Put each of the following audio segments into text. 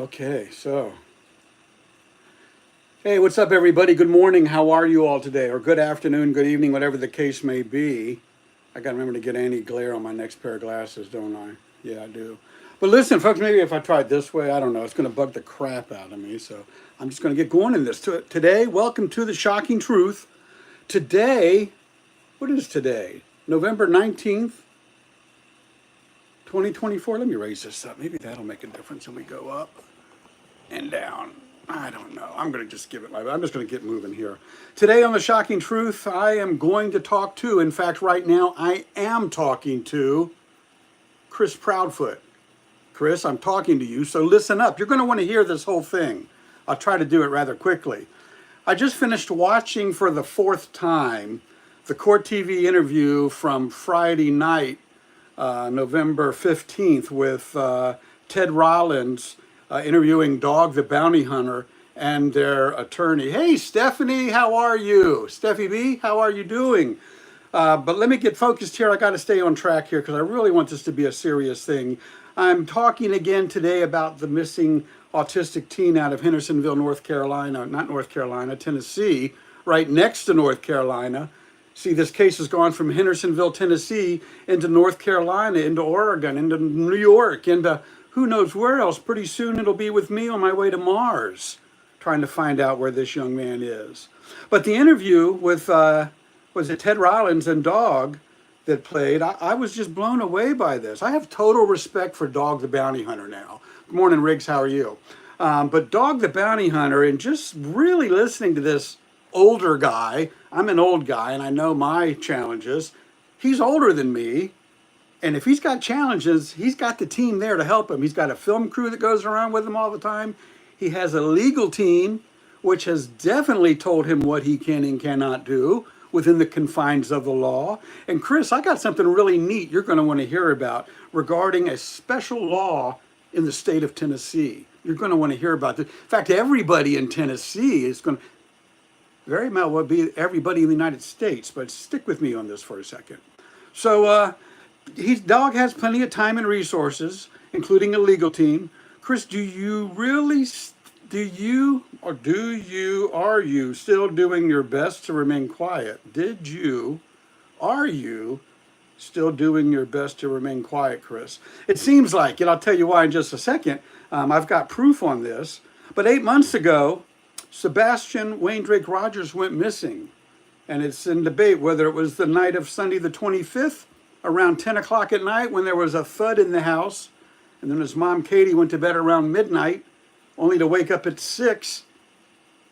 Okay, so. Hey, what's up, everybody? Good morning. How are you all today? Or good afternoon, good evening, whatever the case may be. I got to remember to get anti-glare on my next pair of glasses, don't I? Yeah, I do. But listen, folks, maybe if I try it this way, I don't know. It's going to bug the crap out of me. So I'm just going to get going in this. Today, welcome to the shocking truth. Today, what is today? November 19th, 2024. Let me raise this up. Maybe that'll make a difference when we go up and down. I don't know. I'm going to just give it I'm just going to get moving here. Today on The Shocking Truth, I am going to talk to, in fact, right now, I am talking to Chris Proudfoot. Chris, I'm talking to you, so listen up. You're going to want to hear this whole thing. I'll try to do it rather quickly. I just finished watching for the fourth time the Court TV interview from Friday night, November 15th, with Ted Rollins, interviewing Dog the Bounty Hunter and their attorney. Hey, Stephanie, how are you? Steffi B, how are you doing? But let me get focused here. I got to stay on track here because I really want this to be a serious thing. I'm talking again today about the missing autistic teen out of Hendersonville, North Carolina, not North Carolina, Tennessee, right next to North Carolina. See, this case has gone from Hendersonville, Tennessee, into North Carolina, into Oregon, into New York, into who knows where else. Pretty soon it'll be with me on my way to Mars, trying to find out where this young man is. But the interview with, was it Ted Rollins and Dog that played, I was just blown away by this. I have total respect for Dog the Bounty Hunter now. Good morning, Riggs, how are you? But Dog the Bounty Hunter, and just really listening to this older guy, I'm an old guy and I know my challenges. He's older than me. And if he's got challenges, he's got the team there to help him. He's got a film crew that goes around with him all the time. He has a legal team, which has definitely told him what he can and cannot do within the confines of the law. And Chris, I got something really neat you're going to want to hear about regarding a special law in the state of Tennessee. You're going to want to hear about this. In fact, everybody in Tennessee is going to, very well be everybody in the United States, but stick with me on this for a second. So, Dog has plenty of time and resources, including a legal team. Chris, are you still doing your best to remain quiet? Are you still doing your best to remain quiet, Chris? It seems like, and I'll tell you why in just a second. I've got proof on this. But 8 months ago, Sebastian Wayne Drake Rogers went missing. And it's in debate whether it was the night of Sunday the 25th, around 10 o'clock at night when there was a thud in the house. And then his mom, Katie, went to bed around midnight, only to wake up at 6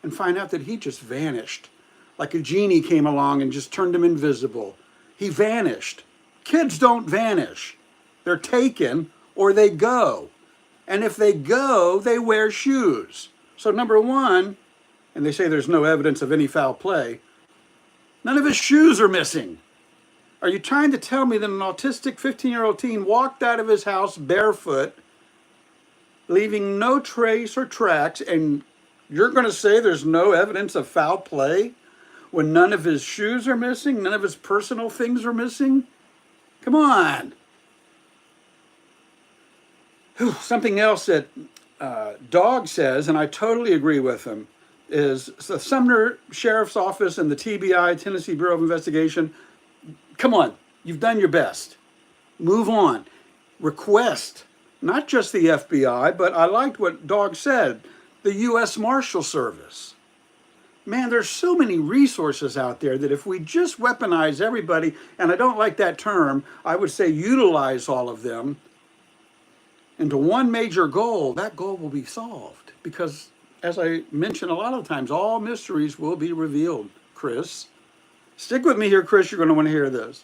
and find out that he just vanished. Like a genie came along and just turned him invisible. He vanished. Kids don't vanish. They're taken or they go. And if they go, they wear shoes. So number one, and they say there's no evidence of any foul play, none of his shoes are missing. Are you trying to tell me that an autistic 15-year-old teen walked out of his house barefoot, leaving no trace or tracks, and you're going to say there's no evidence of foul play when none of his shoes are missing, none of his personal things are missing? Come on. Something else that Dog says, and I totally agree with him, is the Sumner Sheriff's Office and the TBI, Tennessee Bureau of Investigation. Come on, you've done your best. Move on. Request, not just the FBI, but I liked what Dog said, the U.S. Marshal Service. Man, there's so many resources out there that if we just weaponize everybody, and I don't like that term, I would say utilize all of them into one major goal, that goal will be solved. Because, as I mentioned a lot of times, all mysteries will be revealed, Chris. Stick with me here, Chris. You're going to want to hear this.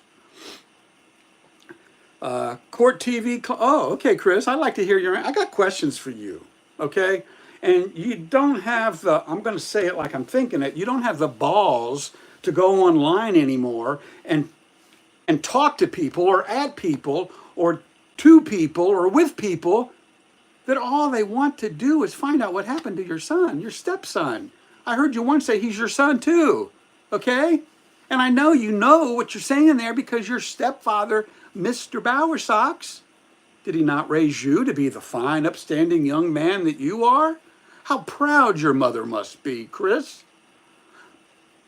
Court TV. Oh, okay, Chris. I'd like to hear I got questions for you, okay? And you don't have I'm going to say it like I'm thinking it, you don't have the balls to go online anymore and talk to people or at people or to people or with people that all they want to do is find out what happened to your son, your stepson. I heard you once say he's your son too, okay? And I know you know what you're saying there because your stepfather, Mr. Bowersocks, Did he not raise you to be the fine, upstanding young man that you are? How proud your mother must be, Chris.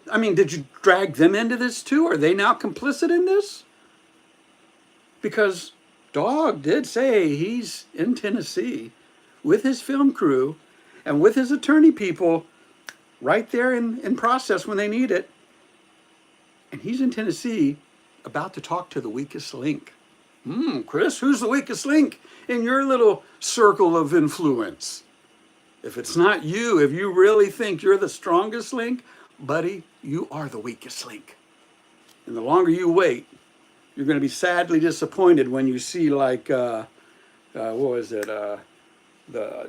I mean, did you drag them into this too? Are they now complicit in this? Because Dog did say he's in Tennessee with his film crew and with his attorney people right there in process when they need it. And he's in Tennessee about to talk to the weakest link. Chris, who's the weakest link in your little circle of influence? If it's not you, if you really think you're the strongest link, buddy, you are the weakest link. And the longer you wait, you're going to be sadly disappointed when you see like, what was it, the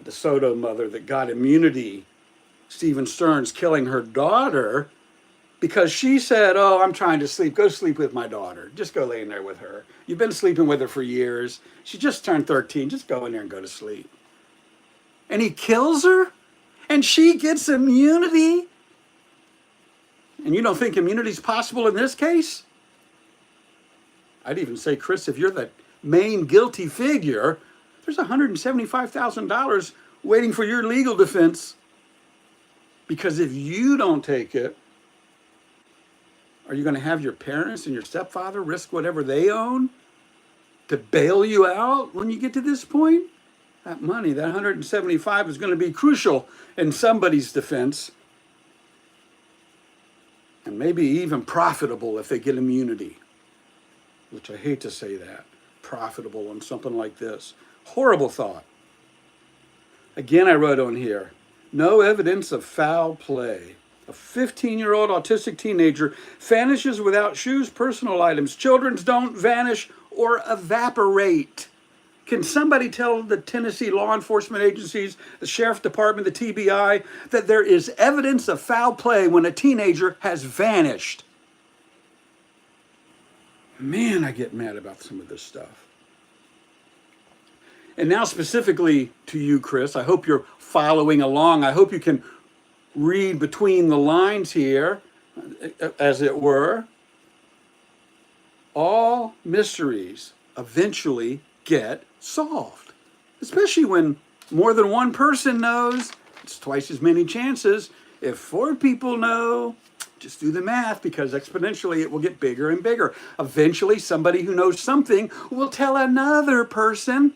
DeSoto mother that got immunity, Stephen Stearns killing her daughter because she said, oh, I'm trying to sleep. Go sleep with my daughter. Just go lay in there with her. You've been sleeping with her for years. She just turned 13. Just go in there and go to sleep. And he kills her? And she gets immunity? And you don't think immunity is possible in this case? I'd even say, Chris, if you're the main guilty figure, there's $175,000 waiting for your legal defense. Because if you don't take it, are you going to have your parents and your stepfather risk whatever they own to bail you out when you get to this point? That money, that 175, is going to be crucial in somebody's defense. And maybe even profitable if they get immunity. Which I hate to say that. Profitable on something like this. Horrible thought. Again, I wrote on here, no evidence of foul play. A 15-year-old autistic teenager vanishes without shoes, personal items. Children don't vanish or evaporate. Can somebody tell the Tennessee law enforcement agencies, the sheriff department, the TBI, that there is evidence of foul play when a teenager has vanished? Man, I get mad about some of this stuff. And now specifically to you, Chris, I hope you're following along. I hope you can read between the lines here, as it were. All mysteries eventually get solved, especially when more than one person knows. It's twice as many chances. If 4 people know, just do the math, because exponentially it will get bigger and bigger. Eventually somebody who knows something will tell another person,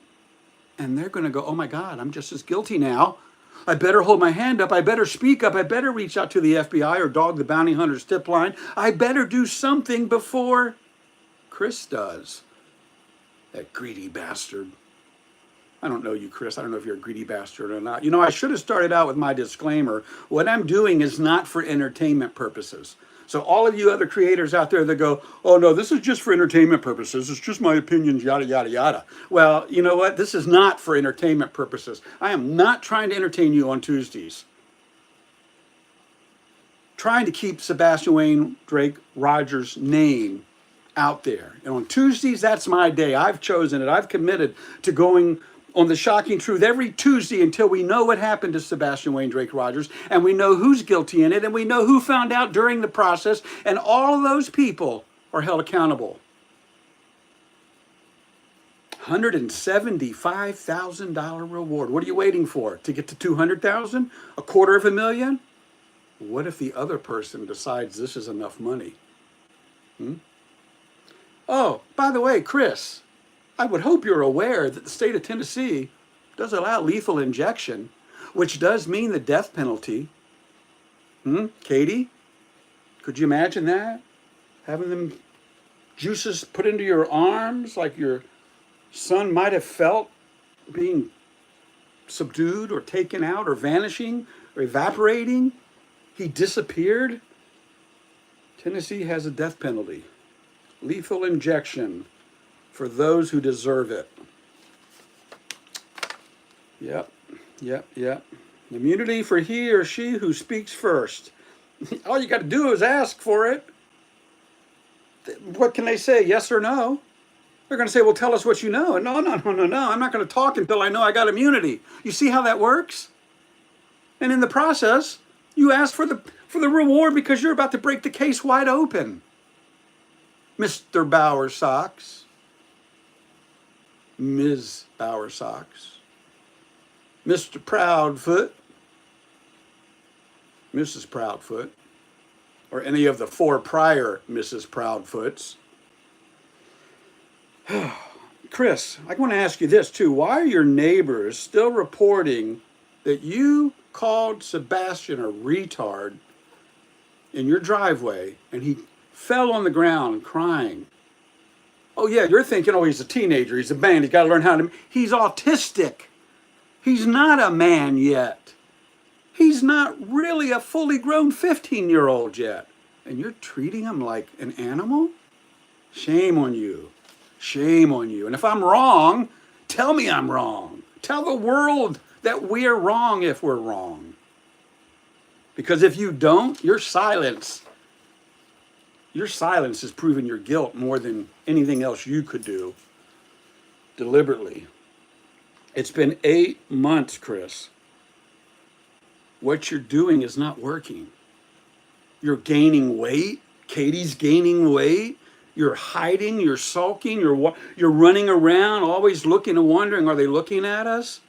and they're going to go, oh my God, I'm just as guilty now. I better hold my hand up. I better speak up. I better reach out to the FBI or Dog the Bounty Hunter's tip line. I better do something before Chris does. That greedy bastard. I don't know you, Chris. I don't know if you're a greedy bastard or not. You know, I should have started out with my disclaimer. What I'm doing is not for entertainment purposes. So all of you other creators out there that go, oh no, this is just for entertainment purposes. It's just my opinions, yada, yada, yada. Well, you know what? This is not for entertainment purposes. I am not trying to entertain you on Tuesdays. Trying to keep Sebastian Wayne Drake Rogers' name out there. And on Tuesdays, that's my day. I've chosen it. I've committed to going on The Shocking Truth every Tuesday until we know what happened to Sebastian Wayne Drake Rogers, and we know who's guilty in it, and we know who found out during the process, and all of those people are held accountable. $175,000 reward. What are you waiting for? To get to $200,000? $250,000? What if the other person decides this is enough money? Oh, by the way, Chris, I would hope you're aware that the state of Tennessee does allow lethal injection, which does mean the death penalty. Katie, could you imagine that? Having them juices put into your arms like your son might have felt being subdued or taken out or vanishing or evaporating. He disappeared. Tennessee has a death penalty. Lethal injection for those who deserve it. Yep. Immunity for he or she who speaks first. All you got to do is ask for it. What can they say? Yes or no? They're going to say, well, tell us what you know. And no. I'm not going to talk until I know I got immunity. You see how that works? And in the process, you ask for the reward because you're about to break the case wide open. Mr. Bowersocks. Ms. Bowersocks, Mr. Proudfoot, Mrs. Proudfoot, or any of the 4 prior Mrs. Proudfoots. Chris, I want to ask you this too. Why are your neighbors still reporting that you called Sebastian a retard in your driveway and he fell on the ground crying? Oh yeah, you're thinking, oh, he's a teenager, he's a man, he's got to learn how to... He's autistic. He's not a man yet. He's not really a fully grown 15-year-old yet. And you're treating him like an animal? Shame on you. Shame on you. And if I'm wrong, tell me I'm wrong. Tell the world that we're wrong if we're wrong. Because if you don't, your silence is proving your guilt more than anything else you could do deliberately. It's been 8 months, Chris. What you're doing is not working. You're gaining weight. Katie's gaining weight. You're hiding, you're sulking, you're running around, always looking and wondering, are they looking at us?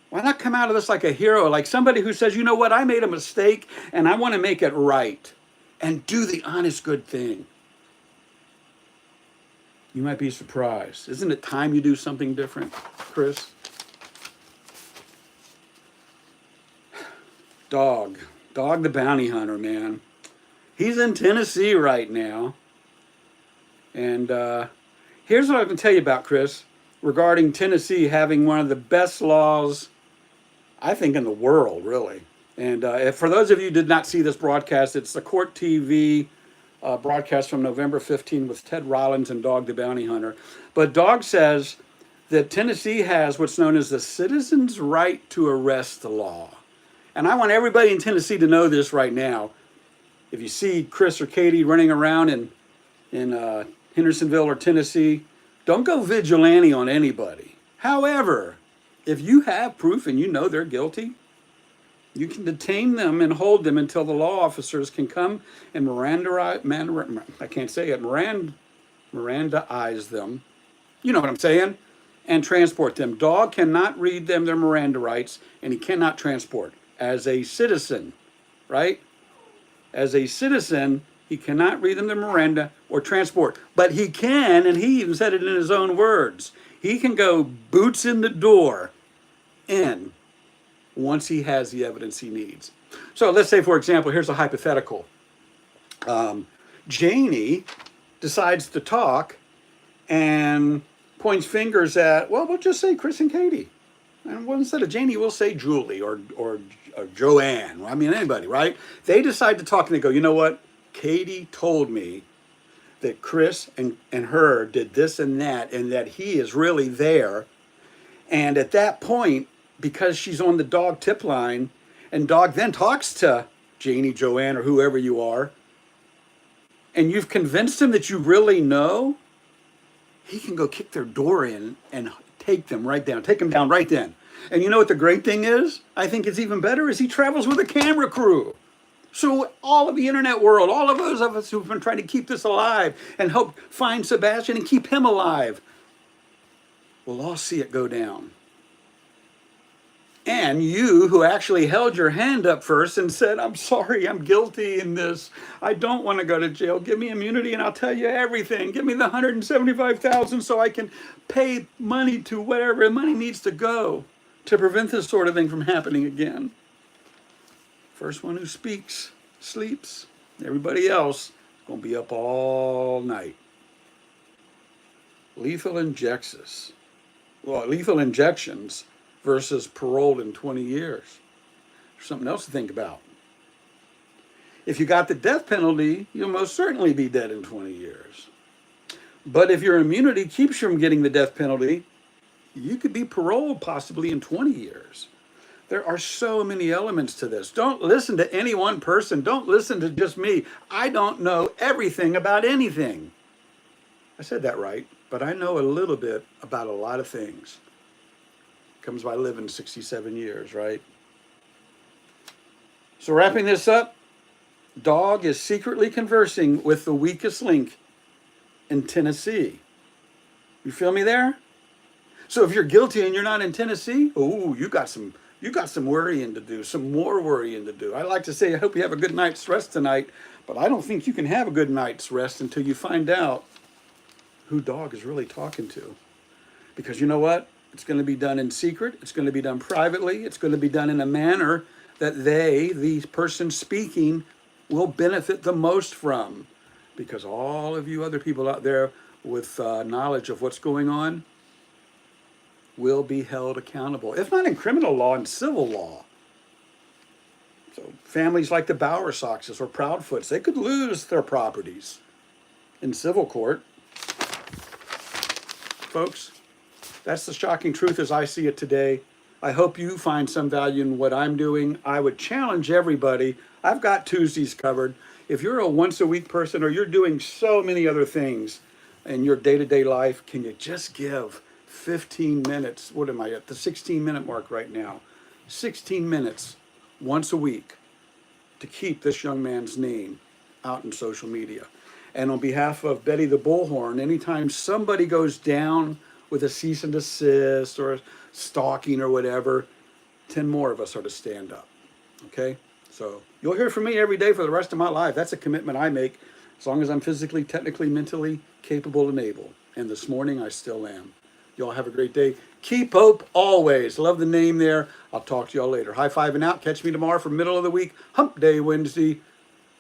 Why not come out of this like a hero, like somebody who says, you know what, I made a mistake and I want to make it right, and do the honest, good thing. You might be surprised. Isn't it time you do something different, Chris? Dog the bounty hunter, man. He's in Tennessee right now. And here's what I can tell you about, Chris, regarding Tennessee having one of the best laws, I think, in the world, really. And if, for those of you who did not see this broadcast, it's the Court TV broadcast from November 15 with Ted Rollins and Dog the Bounty Hunter. But Dog says that Tennessee has what's known as the citizen's right to arrest the law. And I want everybody in Tennessee to know this right now. If you see Chris or Katie running around in Hendersonville or Tennessee, don't go vigilante on anybody. However, if you have proof and you know they're guilty, you can detain them and hold them until the law officers can come and Mirandaize them. You know what I'm saying? And transport them. Dog cannot read them their Miranda rights, and he cannot transport. As a citizen, right? As a citizen, he cannot read them the Miranda or transport. But he can, and he even said it in his own words, he can go boots in the door in once he has the evidence he needs. So let's say, for example, here's a hypothetical. Janie decides to talk and points fingers at, well, we'll just say Chris and Katie. And instead of Janie, we'll say Julie or Joanne. I mean, anybody, right? They decide to talk and they go, you know what? Katie told me that Chris and her did this and that he is really there. And at that point, because she's on the Dog tip line, and Dog then talks to Janie, Joanne, or whoever you are, and you've convinced him that you really know, he can go kick their door in and take them down right then. And you know what the great thing is? I think it's even better is he travels with a camera crew. So all of the internet world, all of those of us who've been trying to keep this alive and help find Sebastian and keep him alive, we'll all see it go down. And you, who actually held your hand up first and said, I'm sorry, I'm guilty in this. I don't want to go to jail. Give me immunity and I'll tell you everything. Give me the $175,000 so I can pay money to whatever money needs to go to prevent this sort of thing from happening again. First one who speaks, sleeps. Everybody else is going to be up all night. Lethal injections versus paroled in 20 years. There's something else to think about. If you got the death penalty, you'll most certainly be dead in 20 years. But if your immunity keeps you from getting the death penalty, you could be paroled possibly in 20 years. There are so many elements to this. Don't listen to any one person. Don't listen to just me. I don't know everything about anything. I said that right, but I know a little bit about a lot of things. Comes by living 67 years, right? So wrapping this up, Dog is secretly conversing with the weakest link in Tennessee. You feel me there? So if you're guilty and you're not in Tennessee, oh, you got some worrying to do, some more worrying to do. I like to say, I hope you have a good night's rest tonight, but I don't think you can have a good night's rest until you find out who dog is really talking to. Because you know what? It's going to be done in secret. It's going to be done privately. It's going to be done in a manner that the person speaking, will benefit the most from. Because all of you other people out there with knowledge of what's going on will be held accountable, if not in criminal law, in civil law. So families like the Bowersoxes or Proudfoots, they could lose their properties in civil court. Folks, that's the shocking truth as I see it today. I hope you find some value in what I'm doing. I would challenge everybody. I've got Tuesdays covered. If you're a once-a-week person or you're doing so many other things in your day-to-day life, can you just give 15 minutes? What am I at? The 16-minute mark right now. 16 minutes once a week to keep this young man's name out in social media. And on behalf of Betty the Bullhorn, anytime somebody goes down with a cease and desist or stalking or whatever, 10 more of us are to stand up. Okay? So you'll hear from me every day for the rest of my life. That's a commitment I make as long as I'm physically, technically, mentally capable and able. And this morning I still am. Y'all have a great day. Keep hope always. Love the name there. I'll talk to y'all later. High five and out. Catch me tomorrow for middle of the week. Hump Day Wednesday.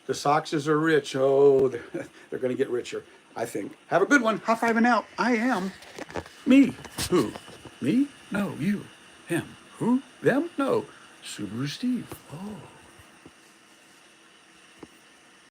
The Soxes are rich. Oh, they're going to get richer, I think. Have a good one. High five and out. I am. Me. Who? Me? No, you. Him. Who? Them? No. SubaruSteve. Oh.